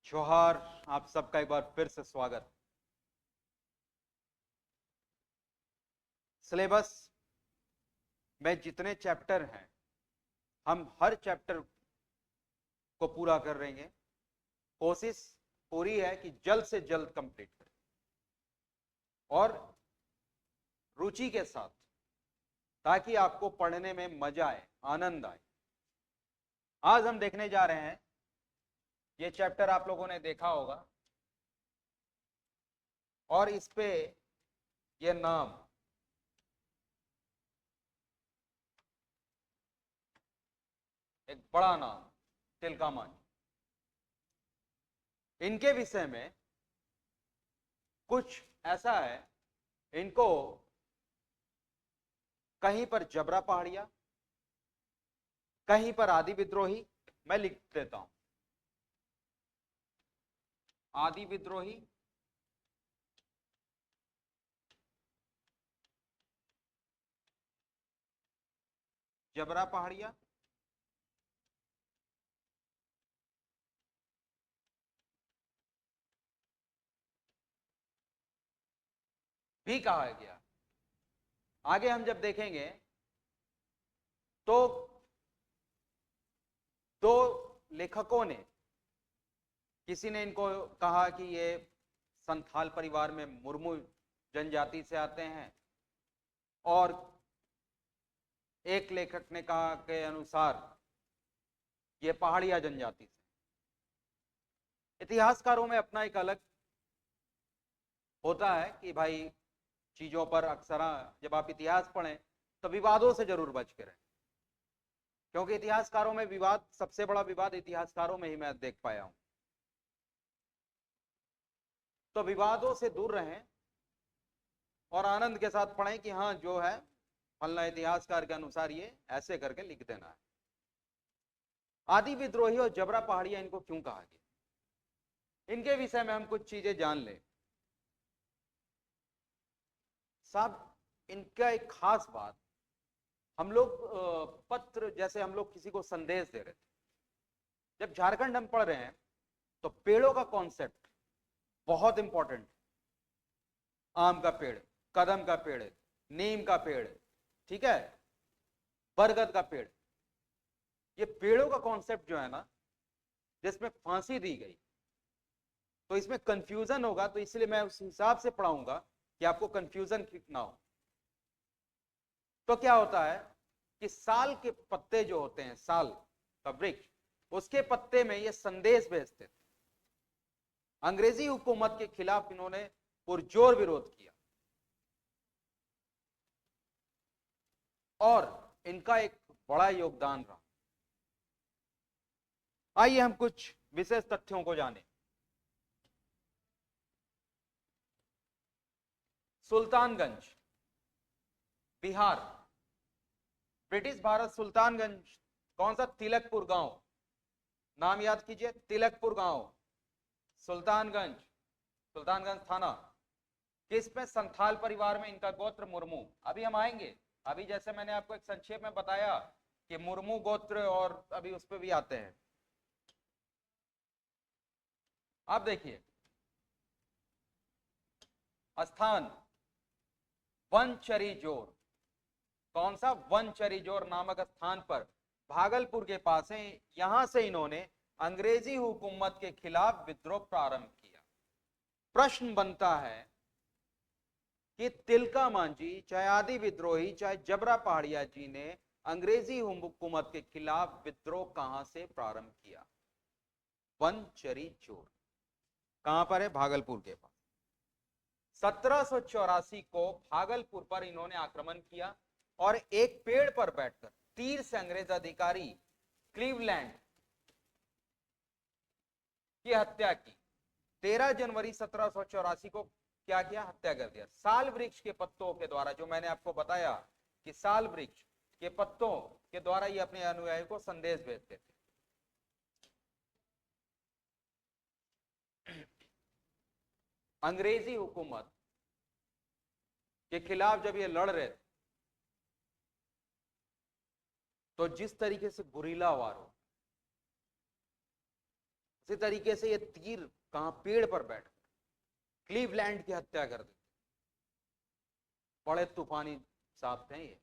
जोहार। आप सबका एक बार फिर से स्वागत। सिलेबस में जितने चैप्टर हैं हम हर चैप्टर को पूरा कर रहेंगे। कोशिश पूरी है कि जल्द से जल्द कंप्लीट करें और रुचि के साथ, ताकि आपको पढ़ने में मजा आए, आनंद आए। आज हम देखने जा रहे हैं, ये चैप्टर आप लोगों ने देखा होगा और इस पे ये नाम एक बड़ा नाम, तिलका मांझी। इनके विषय में कुछ ऐसा है, इनको कहीं पर जबरा पहाड़िया, कहीं पर आदि विद्रोही, मैं लिख देता हूं आदि विद्रोही, जबरा पहाड़िया, भी कहा गया। आगे हम जब देखेंगे तो दो लेखकों ने, किसी ने इनको कहा कि ये संथाल परिवार में मुर्मू जनजाति से आते हैं, और एक लेखक ने कहा के अनुसार ये पहाड़िया जनजाति से। इतिहासकारों में अपना एक अलग होता है कि भाई चीजों पर अक्सर जब आप इतिहास पढ़ें तो विवादों से जरूर बच के रहें, क्योंकि इतिहासकारों में विवाद, सबसे बड़ा विवाद इतिहासकारों में ही मैं देख पाया हूं। तो विवादों से दूर रहें और आनंद के साथ पढ़ें कि हाँ जो है फलना इतिहासकार के अनुसार ये ऐसे करके लिख देना है। आदि विद्रोही और जबरा पहाड़िया, इनको क्यों कहा गया, इनके विषय में हम कुछ चीजें जान लें। साहब, इनका एक खास बात, हम लोग पत्र, जैसे हम लोग किसी को संदेश दे रहे थे, जब झारखंड हम पढ़ रहे हैं तो पेड़ों का कॉन्सेप्ट बहुत इंपॉर्टेंट। आम का पेड़, कदम का पेड़, नीम का पेड़, ठीक है, बरगद का पेड़, ये पेड़ों का कॉन्सेप्ट जो है ना, जिसमें फांसी दी गई, तो इसमें कंफ्यूजन होगा, तो इसलिए मैं उस हिसाब से पढ़ाऊंगा कि आपको कंफ्यूजन ना हो। तो क्या होता है कि साल के पत्ते जो होते हैं, साल का वृक्ष, उसके पत्ते में ये संदेश भेजते थे। अंग्रेजी हुकूमत के खिलाफ इन्होंने पुरजोर विरोध किया और इनका एक बड़ा योगदान रहा। आइए हम कुछ विशेष तथ्यों को जानें। सुल्तानगंज, बिहार, ब्रिटिश भारत सुल्तानगंज, कौन सा, तिलकपुर गांव, नाम याद कीजिए, तिलकपुर गांव, सुल्तानगंज, सुल्तानगंज थाना, किस में, संथाल परिवार में, इनका गोत्र मुर्मू। अभी हम आएंगे, अभी जैसे मैंने आपको एक संक्षेप में बताया कि मुर्मू गोत्र, और अभी उस पर भी आते हैं। आप देखिए, स्थान वनचरी जोर, कौन सा, वनचरी जोर नामक स्थान पर, भागलपुर के पास है। यहां से इन्होंने अंग्रेजी हुकूमत के खिलाफ विद्रोह प्रारंभ किया। प्रश्न बनता है कि तिलका मांझी, चाहे आदि विद्रोही, चाहे जबरा पहाड़िया जी ने अंग्रेजी हुकूमत के खिलाफ विद्रोह कहां से प्रारंभ किया। वनचरी जोर कहां पर है, भागलपुर के पास। 1784 को भागलपुर पर इन्होंने आक्रमण किया और एक पेड़ पर बैठकर तीर से अंग्रेज अधिकारी क्लीवलैंड की हत्या की। 13 जनवरी 1784 को क्या किया, हत्या कर दिया। साल वृक्ष के पत्तों के द्वारा, जो मैंने आपको बताया कि साल वृक्ष के पत्तों के द्वारा ये अपने अनुयायी को संदेश भेजते थे। अंग्रेजी हुकूमत के खिलाफ जब ये लड़ रहे थे तो जिस तरीके से गुरीला वार हो, इसी तरीके से ये तीर कहां, पेड़ पर बैठ क्लीवलैंड की हत्या कर दी। बड़े तूफानी साहब थे ये।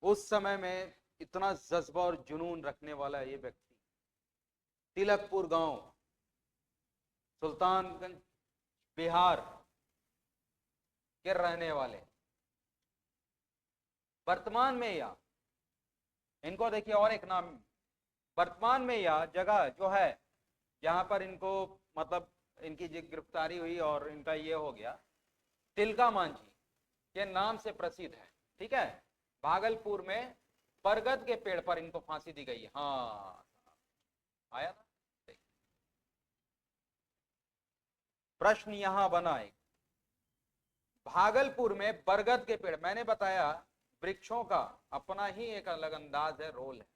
उस समय में इतना जज्बा और जुनून रखने वाला ये व्यक्ति, तिलकपुर गांव, सुल्तानगंज, बिहार के रहने वाले, वर्तमान में या इनको देखिए और एक नाम, वर्तमान में यह जगह जो है जहां पर इनको मतलब इनकी गिरफ्तारी हुई और इनका ये हो गया, तिलका मांझी के नाम से प्रसिद्ध है। ठीक है, भागलपुर में बरगद के पेड़ पर इनको फांसी दी गई। हाँ आया ना। प्रश्न यहां बना एक, भागलपुर में बरगद के पेड़, मैंने बताया वृक्षों का अपना ही एक अलग अंदाज है, रोल है।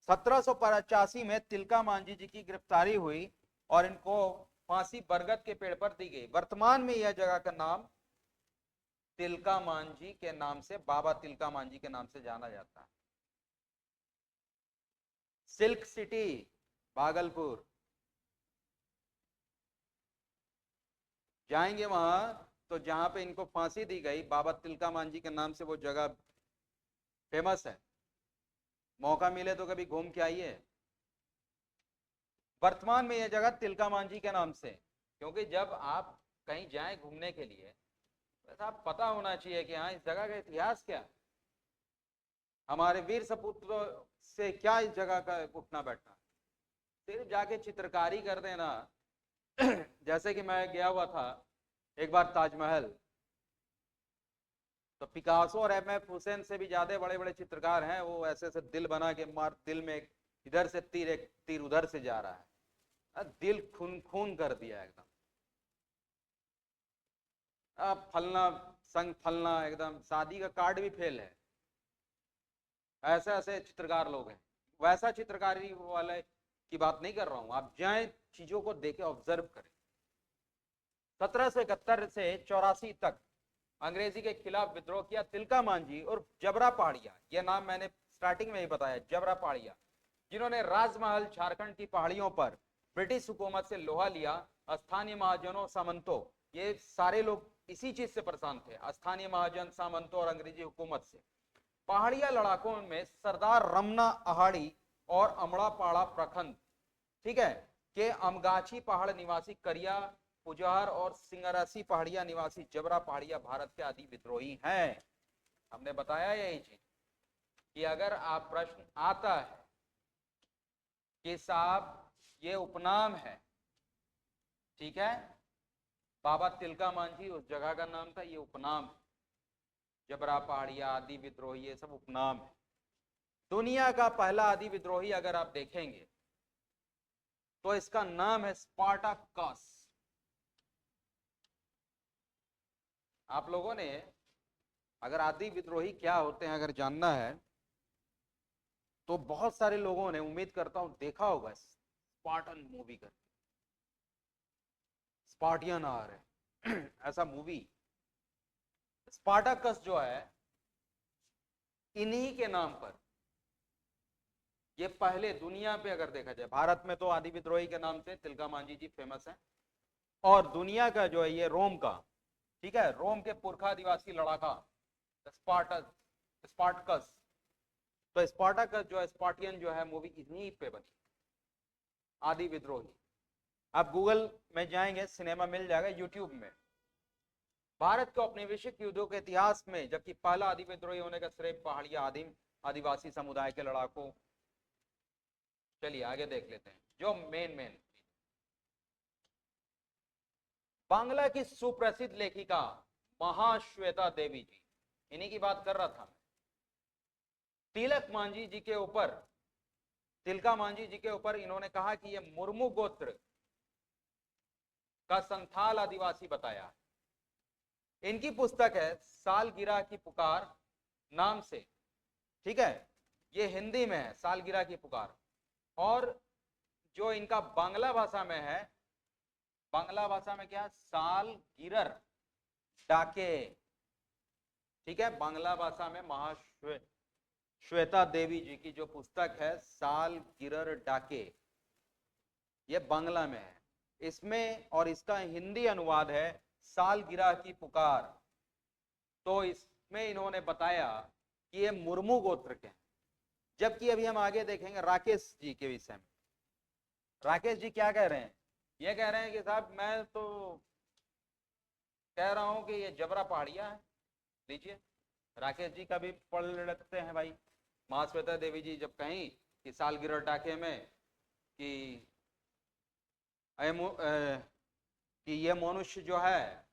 1785 में तिलका मांझी जी की गिरफ्तारी हुई और इनको फांसी बरगद के पेड़ पर दी गई। वर्तमान में यह जगह का नाम तिलका मांझी के नाम से, बाबा तिलका मांझी के नाम से जाना जाता है। सिल्क सिटी भागलपुर, जाएंगे वहां तो जहां पे इनको फांसी दी गई, बाबा तिलका मांझी के नाम से वो जगह फेमस है। मौका मिले तो कभी घूम के आइए। वर्तमान में यह जगह तिलका मांझी के नाम से, क्योंकि जब आप कहीं जाएं घूमने के लिए वैसा आप पता होना चाहिए कि हाँ इस जगह का इतिहास क्या, हमारे वीर सपूतों से क्या इस जगह का उठना बैठना। सिर्फ जाके चित्रकारी कर देना जैसे कि मैं गया हुआ था एक बार ताजमहल, तो पिकासो और एमएफ हुसैन से भी ज्यादा बड़े बड़े चित्रकार हैं, वो ऐसे ऐसे दिल बना के मार, दिल में इधर से तीर, एक तीर उधर से जा रहा है, दिल खून खून कर दिया एकदम। अब फलना संग फलना, एकदम शादी का कार्ड भी फेल है। ऐसे ऐसे चित्रकार लोग हैं। वैसा चित्रकारी वाले की बात नहीं कर रहा हूं, आप जाएं चीजों को देखें, ऑब्जर्व करें। 1771 से 84 तक अंग्रेजी के खिलाफ विद्रोह किया तिलका मांझी और जबरा पहाड़िया, यह नाम मैंने स्टार्टिंग में ही बताया, जबरा पहाड़िया, जिन्होंने राजमहल झारखंड की पहाड़ियों पर ब्रिटिश हुकूमत से लोहा लिया। स्थानीय महाजनों, सामंतों, ये सारे लोग इसी चीज से परेशान थे, स्थानीय महाजन, सामंतों और अंग्रेजी हुकूमत से। पहाड़िया लड़ाकों में सरदार रमना अहाड़ी और अमड़ापाड़ा प्रखंड, ठीक है, के अमगाछी पहाड़ निवासी करिया पुजहर और सिंगरासी पहाड़िया निवासी जबरा पहाड़िया भारत के आदि विद्रोही हैं। हमने बताया यही चीज कि अगर आप प्रश्न आता है कि साहब ये उपनाम है, ठीक है, बाबा तिलका मांझी उस जगह का नाम था, ये उपनाम है, जबरा पहाड़िया आदि विद्रोही ये सब उपनाम है। दुनिया का पहला आदि विद्रोही अगर आप देखेंगे तो इसका नाम है स्पार्टाकस। आप लोगों ने अगर आदि विद्रोही क्या होते हैं अगर जानना है तो बहुत सारे लोगों ने, उम्मीद करता हूं देखा होगा, स्पार्टन मूवी करके, स्पार्टियन आ रहे ऐसा मूवी। स्पार्टाकस जो है इन्हीं के नाम पर, ये पहले दुनिया पे अगर देखा जाए, भारत में तो आदि विद्रोही के नाम से तिलका मांझी जी फेमस है, और दुनिया का जो है ये रोम का, ठीक है, रोम के पुरखा आदिवासी लड़ाका स्पार्टकस, तो स्पार्टाकस जो है, स्पार्टियन जो है मूवी इन्हीं पे बनी, आदि विद्रोही। आप गूगल में जाएंगे, सिनेमा मिल जाएगा यूट्यूब में। भारत के औपनिवेशिक युद्धों के इतिहास में जबकि पहला आदि विद्रोही होने का श्रेय पहाड़िया आदिम आदिवासी समुदाय के लड़ाकों। चलिए आगे देख लेते हैं जो मेन बांग्ला की सुप्रसिद्ध लेखिका महाश्वेता देवी जी, इन्हीं की बात कर रहा था मैं। तिलक मांझी जी के ऊपर, तिलका मांझी जी के ऊपर इन्होंने कहा कि ये मुर्मू गोत्र का संथाल आदिवासी बताया। इनकी पुस्तक है सालगिरह की पुकार नाम से, ठीक है, ये हिंदी में है सालगिरह की पुकार, और जो इनका बांग्ला भाषा में है, बांग्ला भाषा में क्या, सालगिरह डाके, ठीक है, बांग्ला भाषा में श्वेता देवी जी की जो पुस्तक है सालगिरह डाके, ये बांग्ला में है। इसमें और इसका हिंदी अनुवाद है सालगिरह की पुकार। तो इसमें इन्होंने बताया कि ये मुर्मू गोत्र के हैं। जबकि अभी हम आगे देखेंगे राकेश जी के विषय में। राकेश जी क्या कह रहे हैं? ये कह रहे हैं कि साहब मैं तो कह रहा हूं कि ये जबरा पहाड़िया है। लीजिए राकेश जी का भी पढ़ लेते हैं भाई। महाश्वेता देवी जी जब कहीं कि सालगिरह डाके में कि कि ये मनुष्य जो है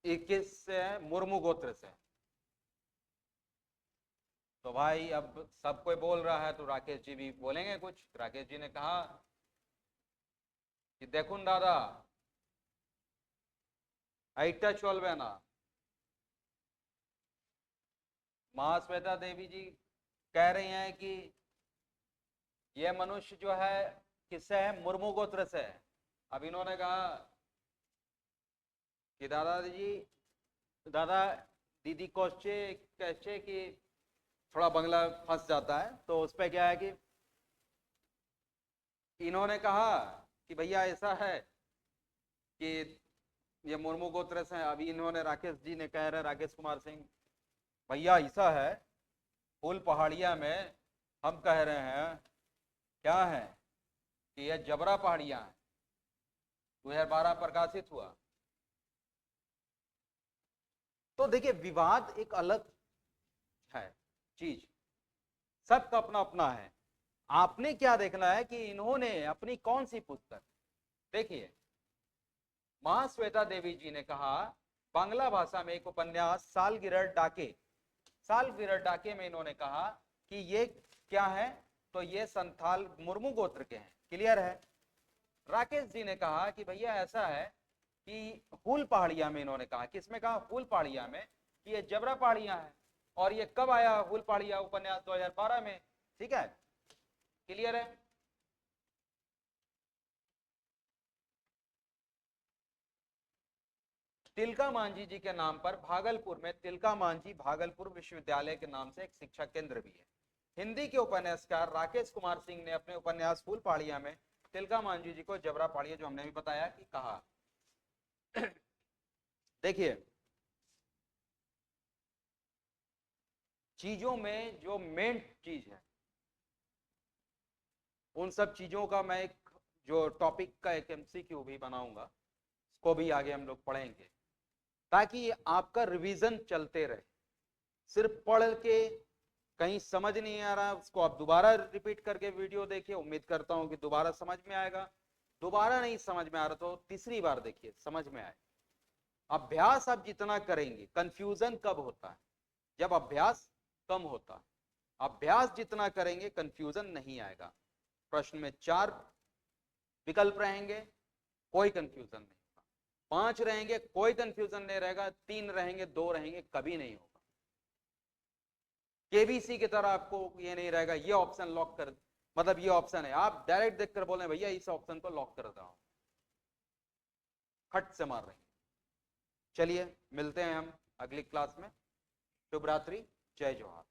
21 से है, मुर्मू गोत्र से। तो भाई अब सब कोई बोल रहा है तो राकेश जी भी बोलेंगे कुछ। राकेश जी ने कहा कि देखुन दादा ऐटा चलबे ना। महाश्वेता देवी जी कह रही हैं कि यह मनुष्य जो है किससे है? मुर्मू गोत्र से है। अब इन्होंने कहा कि दादाजी दादा दीदी कोश्चे कैसे कि थोड़ा बंगला फंस जाता है। तो उस पर क्या है कि इन्होंने कहा कि भैया ऐसा है कि ये मुर्मू गोत्र से है। अभी इन्होंने राकेश जी ने कह रहे राकेश कुमार सिंह भैया ऐसा है फूल पहाड़िया में हम कह रहे हैं क्या है कि यह जबरा पहाड़िया है। 2012 प्रकाशित हुआ। तो देखिए विवाद एक अलग है चीज, सबका अपना अपना है। आपने क्या देखना है कि इन्होंने अपनी कौन सी पुस्तक, देखिए महाश्वेता देवी जी ने कहा बांग्ला भाषा में एक उपन्यास सालगिरह डाके, सालगिरह डाके में इन्होंने कहा कि ये क्या है? तो ये संथाल मुर्मू गोत्र के हैं। क्लियर है? राकेश जी ने कहा कि भैया ऐसा है कि हुल पहाड़िया में, इन्होंने कहा किसमें कहा? हुल पहाड़िया में कि ये जबरा पहाड़िया है। और ये कब आया हुल पहाड़िया उपन्यास? 2012 में। ठीक है, क्लियर है? तिलका मांझी जी के नाम पर भागलपुर में तिलका मांझी भागलपुर विश्वविद्यालय के नाम से एक शिक्षा केंद्र भी है। हिंदी के उपन्यासकार राकेश कुमार सिंह ने अपने उपन्यास फूल पहाड़िया में तिलका मांझी जी को जबरा पहाड़िया, जो हमने भी बताया कि कहा। देखिए चीजों में जो मेन चीज है उन सब चीजों का मैं एक जो टॉपिक का एक एमसीक्यू भी बनाऊंगा, उसको भी आगे हम लोग पढ़ेंगे ताकि आपका रिवीजन चलते रहे। सिर्फ पढ़ के कहीं समझ नहीं आ रहा उसको आप दोबारा रिपीट करके वीडियो देखिए, उम्मीद करता हूं कि दोबारा समझ में आएगा। दोबारा नहीं समझ में आ रहा तो तीसरी बार देखिए, समझ में आए। अभ्यास आप जितना करेंगे, कंफ्यूजन कब होता है? जब अभ्यास कम होता है। अभ्यास जितना करेंगे कंफ्यूजन नहीं आएगा। प्रश्न में 4 विकल्प रहेंगे, कोई कंफ्यूजन नहीं होगा। 5 रहेंगे, कोई कंफ्यूजन नहीं रहेगा। 3 रहेंगे, 2 रहेंगे, कभी नहीं होगा। केबीसी की तरह आपको ये नहीं रहेगा ये ऑप्शन लॉक कर, मतलब ये ऑप्शन है, आप डायरेक्ट देखकर बोले भैया इस ऑप्शन को लॉक कर रहा हूं, खट से मार रहे हैं। चलिए मिलते हैं हम अगली क्लास में। शुभ रात्रि, जय जवाहर।